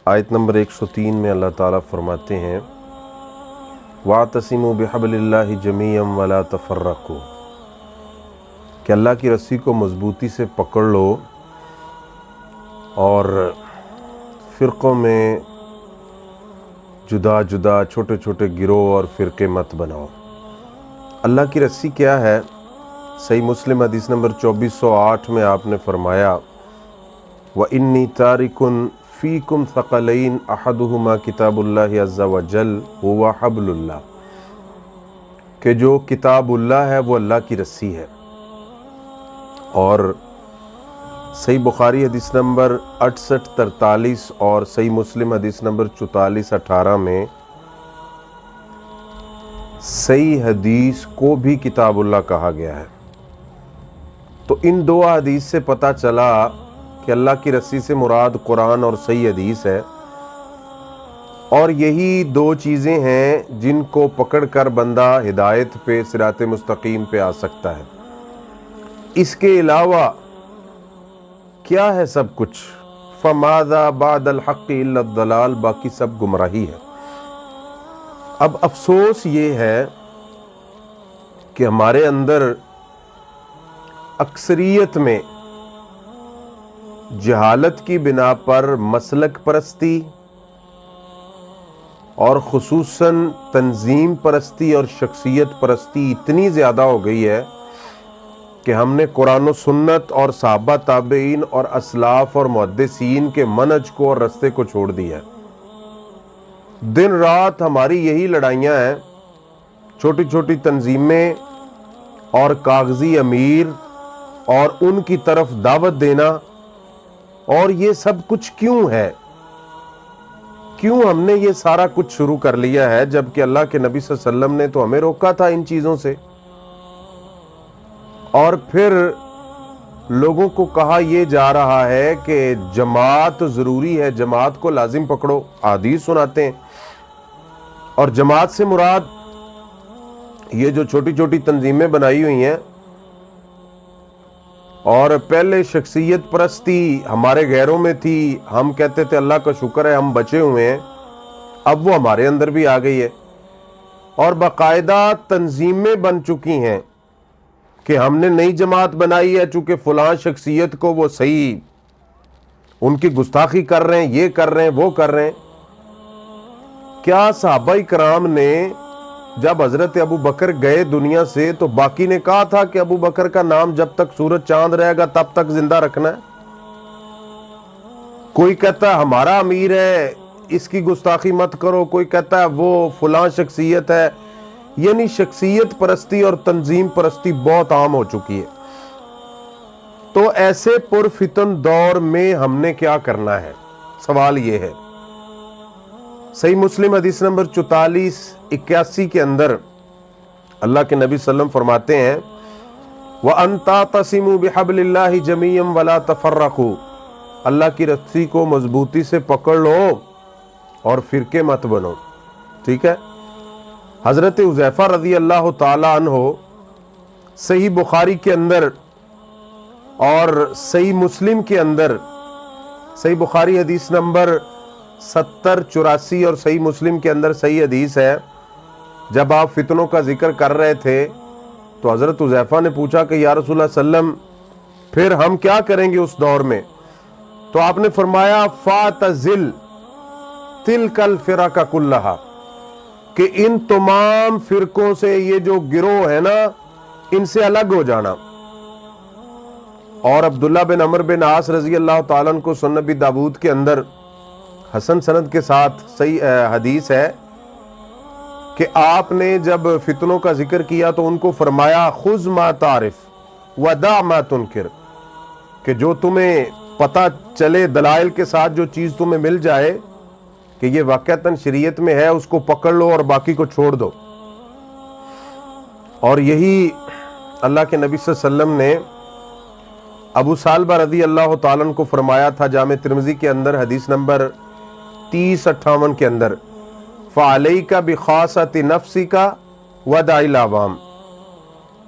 آیت نمبر 103 میں اللہ تعالیٰ فرماتے ہیں وَاعْتَصِمُوا بِحَبْلِ اللَّهِ جَمِيعًا وَلَا تَفَرَّقُوا، کہ اللہ کی رسی کو مضبوطی سے پکڑ لو اور فرقوں میں جدا جدا چھوٹے چھوٹے گروہ اور فرقے مت بناؤ۔ اللہ کی رسی کیا ہے؟ صحیح مسلم حدیث نمبر 2408 میں آپ نے فرمایا وَإِنِّي تَارِكٌ فِيكُمْ ثَقَلَيْنِ أَحَدُهُمَا کتاب اللہ عز وجل هُوَ حبل اللہ، کہ جو کتاب اللہ ہے وہ اللہ کی رسی ہے۔ اور صحیح بخاری حدیث نمبر 6843 اور صحیح مسلم حدیث نمبر 4418 میں صحیح حدیث کو بھی کتاب اللہ کہا گیا ہے۔ تو ان دو حدیث سے پتہ چلا کہ اللہ کی رسی سے مراد قرآن اور صحیح حدیث ہے، اور یہی دو چیزیں ہیں جن کو پکڑ کر بندہ ہدایت پہ، صراط مستقیم پہ آ سکتا ہے۔ اس کے علاوہ کیا ہے سب کچھ؟ فَمَاذَا بَعْدَ الْحَقِّ إِلَّا الضَّلَالُ، باقی سب گمراہی ہے۔ اب افسوس یہ ہے کہ ہمارے اندر اکثریت میں جہالت کی بنا پر مسلک پرستی اور خصوصاً تنظیم پرستی اور شخصیت پرستی اتنی زیادہ ہو گئی ہے کہ ہم نے قرآن و سنت اور صحابہ تابعین اور اسلاف اور محدثین کے منہج کو اور رستے کو چھوڑ دیا ہے۔ دن رات ہماری یہی لڑائیاں ہیں، چھوٹی چھوٹی تنظیمیں اور کاغذی امیر اور ان کی طرف دعوت دینا، اور یہ سب کچھ کیوں ہے؟ کیوں ہم نے یہ سارا کچھ شروع کر لیا ہے، جبکہ اللہ کے نبی صلی اللہ علیہ وسلم نے تو ہمیں روکا تھا ان چیزوں سے، اور پھر لوگوں کو کہا یہ جا رہا ہے کہ جماعت ضروری ہے، جماعت کو لازم پکڑو، حدیث سناتے ہیں۔ اور جماعت سے مراد یہ جو چھوٹی چھوٹی تنظیمیں بنائی ہوئی ہیں، اور پہلے شخصیت پرستی ہمارے غیروں میں تھی، ہم کہتے تھے اللہ کا شکر ہے ہم بچے ہوئے ہیں، اب وہ ہمارے اندر بھی آ گئی ہے، اور باقاعدہ تنظیمیں بن چکی ہیں کہ ہم نے نئی جماعت بنائی ہے، چونکہ فلاں شخصیت کو وہ صحیح ان کی گستاخی کر رہے ہیں، یہ کر رہے ہیں، وہ کر رہے ہیں۔ کیا صحابہ کرام نے جب حضرت ابو بکر گئے دنیا سے تو باقی نے کہا تھا کہ ابو بکر کا نام جب تک سورج چاند رہے گا تب تک زندہ رکھنا ہے؟ کوئی کہتا ہے ہمارا امیر ہے اس کی گستاخی مت کرو، کوئی کہتا ہے وہ فلاں شخصیت ہے، یعنی شخصیت پرستی اور تنظیم پرستی بہت عام ہو چکی ہے۔ تو ایسے پرفتن دور میں ہم نے کیا کرنا ہے؟ سوال یہ ہے۔ صحیح مسلم حدیث نمبر 4481 کے اندر اللہ کے نبی صلی اللہ علیہ وسلم فرماتے ہیں وَأَن تَعْتَصِمُوا بِحَبْلِ اللَّهِ جَمِيعًا وَلَا تَفَرَّقُوا، اللہ کی رسی کو مضبوطی سے پکڑ لو اور فرقے مت بنو۔ ٹھیک ہے؟ حضرت حذیفہ رضی اللہ تعالی عنہ صحیح بخاری کے اندر اور صحیح مسلم کے اندر، صحیح بخاری حدیث نمبر 7084 اور صحیح مسلم کے اندر صحیح حدیث ہے، جب آپ فتنوں کا ذکر کر رہے تھے تو حضرت حذیفہ نے پوچھا کہ یا رسول اللہ صلی اللہ علیہ وسلم پھر ہم کیا کریں گے اس دور میں؟ تو آپ نے فرمایا فَاعْتَزِلْ تِلْكَ الْفِرَقَ كُلَّهَا، کہ ان تمام فرقوں سے، یہ جو گروہ ہے نا، ان سے الگ ہو جانا۔ اور عبداللہ بن عمر بن عاص رضی اللہ تعالیٰ عنہ کو سنن نبی داود کے اندر حسن سند کے ساتھ صحیح حدیث ہے کہ آپ نے جب فتنوں کا ذکر کیا تو ان کو فرمایا خذ ما تعرف ودع ما تنکر، کہ جو تمہیں پتہ چلے دلائل کے ساتھ، جو چیز تمہیں مل جائے کہ یہ واقعتاً شریعت میں ہے، اس کو پکڑ لو اور باقی کو چھوڑ دو۔ اور یہی اللہ کے نبی صلی اللہ علیہ وسلم نے ابو سالبہ رضی اللہ تعالیٰ عنہ کو فرمایا تھا جامع ترمذی کے اندر حدیث نمبر 3058 کے اندر فَعَلَيْكَ بِخَاصَةِ نَفْسِكَ وَدَعِ الْعَوَامِ،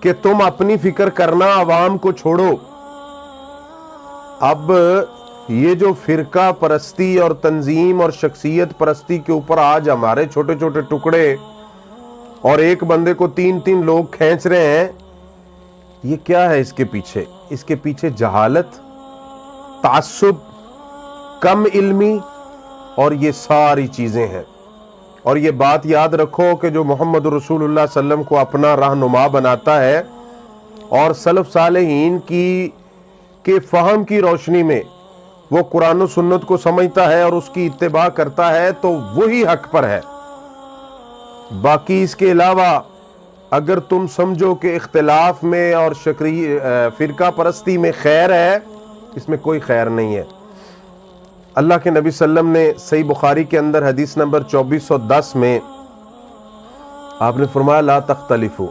کہ تم اپنی فکر کرنا، عوام کو چھوڑو۔ اب یہ جو فرقہ پرستی اور تنظیم اور شخصیت پرستی کے اوپر آج ہمارے چھوٹے چھوٹے ٹکڑے اور ایک بندے کو 3 لوگ کھینچ رہے ہیں، یہ کیا ہے اس کے پیچھے؟ اس کے پیچھے جہالت، تعصب، کم علمی اور یہ ساری چیزیں ہیں۔ اور یہ بات یاد رکھو کہ جو محمد رسول اللہ صلی اللہ علیہ وسلم کو اپنا رہنما بناتا ہے اور سلف صالحین کے فہم کی روشنی میں وہ قرآن و سنت کو سمجھتا ہے اور اس کی اتباع کرتا ہے تو وہی حق پر ہے۔ باقی اس کے علاوہ اگر تم سمجھو کہ اختلاف میں اور فرقہ پرستی میں خیر ہے، اس میں کوئی خیر نہیں ہے۔ اللہ کے نبی صلی اللہ علیہ وسلم نے صحیح بخاری کے اندر حدیث نمبر 2410 میں آپ نے فرمایا لا تختلفوا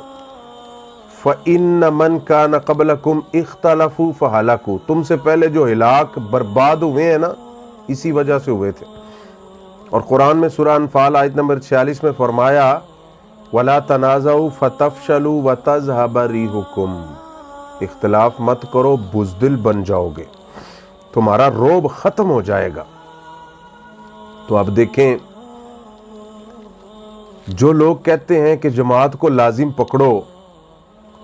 فإن من كان قبلكم اختلفوا فهلكوا، تم سے پہلے جو ہلاک برباد ہوئے ہیں نا، اسی وجہ سے ہوئے تھے۔ اور قرآن میں سورہ انفال آیت نمبر 46 میں فرمایا وَلَا تَنَازَعُوا فَتَفْشَلُوا وَتَذْهَبَ رِيحُكُمْ، اختلاف مت کرو، بزدل بن جاؤ گے، تمہارا روب ختم ہو جائے گا۔ تو اب دیکھیں، جو لوگ کہتے ہیں کہ جماعت کو لازم پکڑو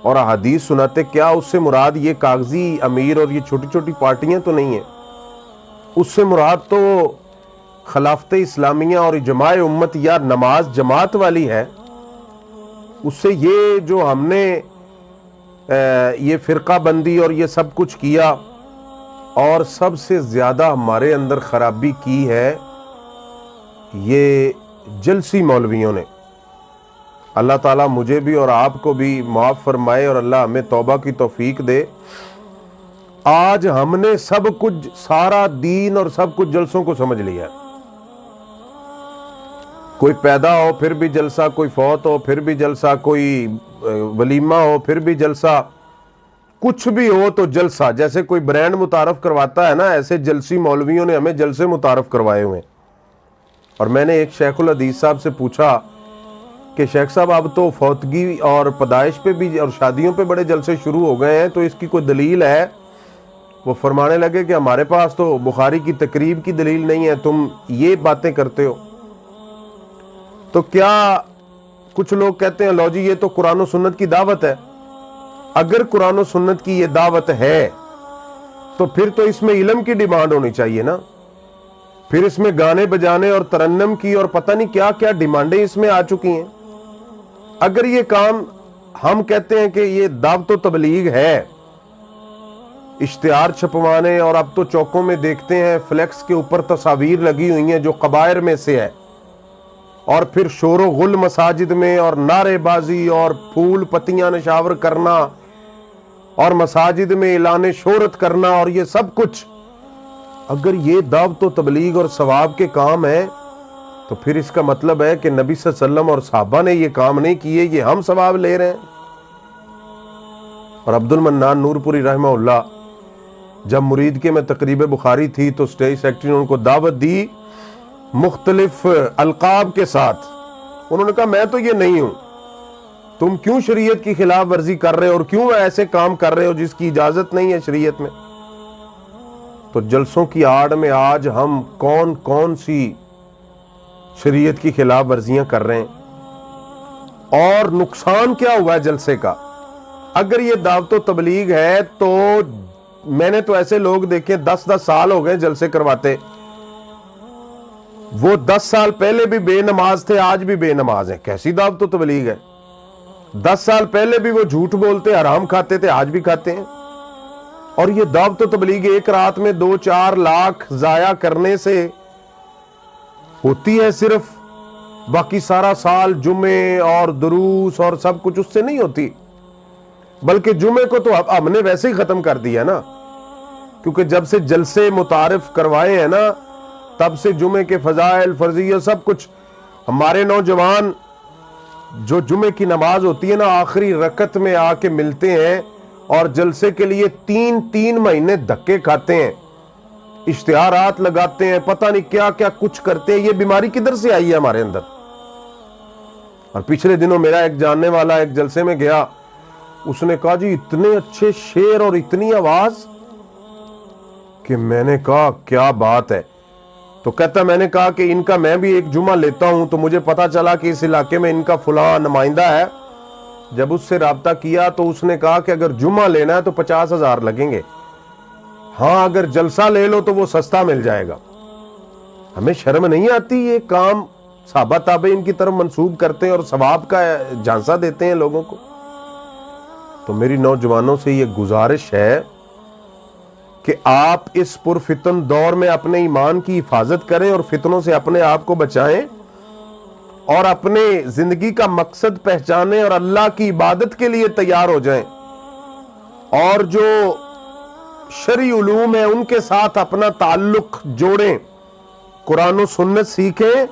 اور احادیث سناتے، کیا اس سے مراد یہ کاغذی امیر اور یہ چھوٹی چھوٹی پارٹیاں تو نہیں ہیں؟ اس سے مراد تو خلافت اسلامیہ اور اجماع امت یا نماز جماعت والی ہے۔ اس سے یہ جو ہم نے یہ فرقہ بندی اور یہ سب کچھ کیا، اور سب سے زیادہ ہمارے اندر خرابی کی ہے یہ جلسی مولویوں نے۔ اللہ تعالیٰ مجھے بھی اور آپ کو بھی معاف فرمائے اور اللہ ہمیں توبہ کی توفیق دے۔ آج ہم نے سب کچھ، سارا دین اور سب کچھ جلسوں کو سمجھ لیا ہے۔ کوئی پیدا ہو پھر بھی جلسہ، کوئی فوت ہو پھر بھی جلسہ، کوئی ولیمہ ہو پھر بھی جلسہ، کچھ بھی ہو تو جلسہ۔ جیسے کوئی برانڈ متعارف کرواتا ہے نا، ایسے جلسی مولویوں نے ہمیں جلسے متعارف کروائے ہوئے ہیں۔ اور میں نے ایک شیخ الحدیث صاحب سے پوچھا کہ شیخ صاحب اب تو فوتگی اور پیدائش پہ بھی اور شادیوں پہ بڑے جلسے شروع ہو گئے ہیں، تو اس کی کوئی دلیل ہے؟ وہ فرمانے لگے کہ ہمارے پاس تو بخاری کی تقریب کی دلیل نہیں ہے، تم یہ باتیں کرتے ہو۔ تو کیا کچھ لوگ کہتے ہیں لو جی یہ تو قرآن و سنت کی دعوت ہے۔ اگر قرآن و سنت کی یہ دعوت ہے تو پھر تو اس میں علم کی ڈیمانڈ ہونی چاہیے نا، پھر اس میں گانے بجانے اور ترنم کی اور پتہ نہیں کیا کیا ڈیمانڈیں اس میں آ چکی ہیں۔ اگر یہ کام ہم کہتے ہیں کہ یہ دعوت و تبلیغ ہے، اشتہار چھپوانے، اور اب تو چوکوں میں دیکھتے ہیں فلیکس کے اوپر تصاویر لگی ہوئی ہیں جو قبائر میں سے ہے، اور پھر شور و غل مساجد میں اور نعرے بازی اور پھول پتیاں نشاور کرنا اور مساجد میں اعلان شہرت کرنا، اور یہ سب کچھ اگر یہ دعوت و تبلیغ اور ثواب کے کام ہیں تو پھر اس کا مطلب ہے کہ نبی صلی اللہ علیہ وسلم اور صحابہ نے یہ کام نہیں کیے، یہ ہم ثواب لے رہے ہیں۔ اور عبد المنان نور پوری رحمہ اللہ جب مرید کے میں تقریب بخاری تھی تو اسٹیج سیکرٹری نے ان کو دعوت دی مختلف القاب کے ساتھ۔ انہوں نے کہا میں تو یہ نہیں ہوں، تم کیوں شریعت کی خلاف ورزی کر رہے ہو اور کیوں ایسے کام کر رہے ہو جس کی اجازت نہیں ہے شریعت میں؟ تو جلسوں کی آڑ میں آج ہم کون کون سی شریعت کی خلاف ورزیاں کر رہے ہیں، اور نقصان کیا ہوا ہے جلسے کا؟ اگر یہ دعوت و تبلیغ ہے تو میں نے تو ایسے لوگ دیکھے 10 سال ہو گئے جلسے کرواتے، وہ 10 سال پہلے بھی بے نماز تھے، آج بھی بے نماز ہیں، کیسی دعوت و تبلیغ ہے؟ 10 سال پہلے بھی وہ جھوٹ بولتے، حرام کھاتے تھے، آج بھی کھاتے ہیں۔ اور یہ دعوت و تبلیغ ایک رات میں 2-4 لاکھ ضائع کرنے سے ہوتی ہے صرف، باقی سارا سال جمعے اور دروس اور سب کچھ اس سے نہیں ہوتی۔ بلکہ جمعے کو تو ہم نے ویسے ہی ختم کر دیا نا، کیونکہ جب سے جلسے متعارف کروائے ہیں نا تب سے جمعے کے فضائل فرضیہ سب کچھ، ہمارے نوجوان جو جمعے کی نماز ہوتی ہے نا آخری رکعت میں آ کے ملتے ہیں اور جلسے کے لیے 3 مہینے دھکے کھاتے ہیں، اشتہارات لگاتے ہیں، پتہ نہیں کیا کیا کچھ کرتے ہیں۔ یہ بیماری کدھر سے آئی ہے ہمارے اندر؟ اور پچھلے دنوں میرا ایک جاننے والا ایک جلسے میں گیا، اس نے کہا جی اتنے اچھے شعر اور اتنی آواز کہ میں نے کہا کیا بات ہے. تو کہتا میں نے کہا کہ ان کا میں بھی ایک جمعہ لیتا ہوں, تو مجھے پتا چلا کہ اس علاقے میں ان کا فلاں نمائندہ ہے. جب اس سے رابطہ کیا تو اس نے کہا کہ اگر جمعہ لینا ہے تو 50,000 لگیں گے, ہاں اگر جلسہ لے لو تو وہ سستا مل جائے گا. ہمیں شرم نہیں آتی؟ یہ کام صحابہ تابعین کی طرف منسوب کرتے ہیں اور ثواب کا جھانسا دیتے ہیں لوگوں کو. تو میری نوجوانوں سے یہ گزارش ہے کہ آپ اس پرفتن دور میں اپنے ایمان کی حفاظت کریں اور فتنوں سے اپنے آپ کو بچائیں, اور اپنے زندگی کا مقصد پہچانیں اور اللہ کی عبادت کے لیے تیار ہو جائیں, اور جو شرعی علوم ہیں ان کے ساتھ اپنا تعلق جوڑیں, قرآن و سنت سیکھیں,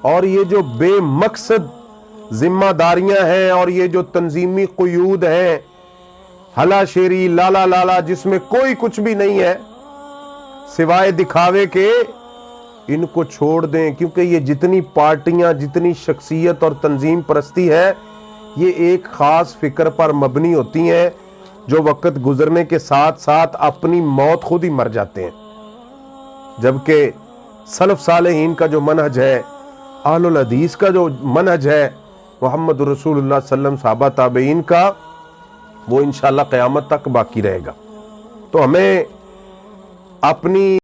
اور یہ جو بے مقصد ذمہ داریاں ہیں اور یہ جو تنظیمی قیود ہیں, ہلا شیری لالا لالا, جس میں کوئی کچھ بھی نہیں ہے سوائے دکھاوے کے, ان کو چھوڑ دیں. کیونکہ یہ جتنی پارٹیاں, جتنی شخصیت اور تنظیم پرستی ہے, یہ ایک خاص فکر پر مبنی ہوتی ہیں, جو وقت گزرنے کے ساتھ ساتھ اپنی موت خود ہی مر جاتے ہیں. جبکہ سلف صالحین کا جو منہج ہے, اہل الحدیث کا جو منہج ہے, محمد رسول اللہ صلی اللہ علیہ وسلم, صحابہ تابعین کا, وہ انشاءاللہ قیامت تک باقی رہے گا. تو ہمیں اپنی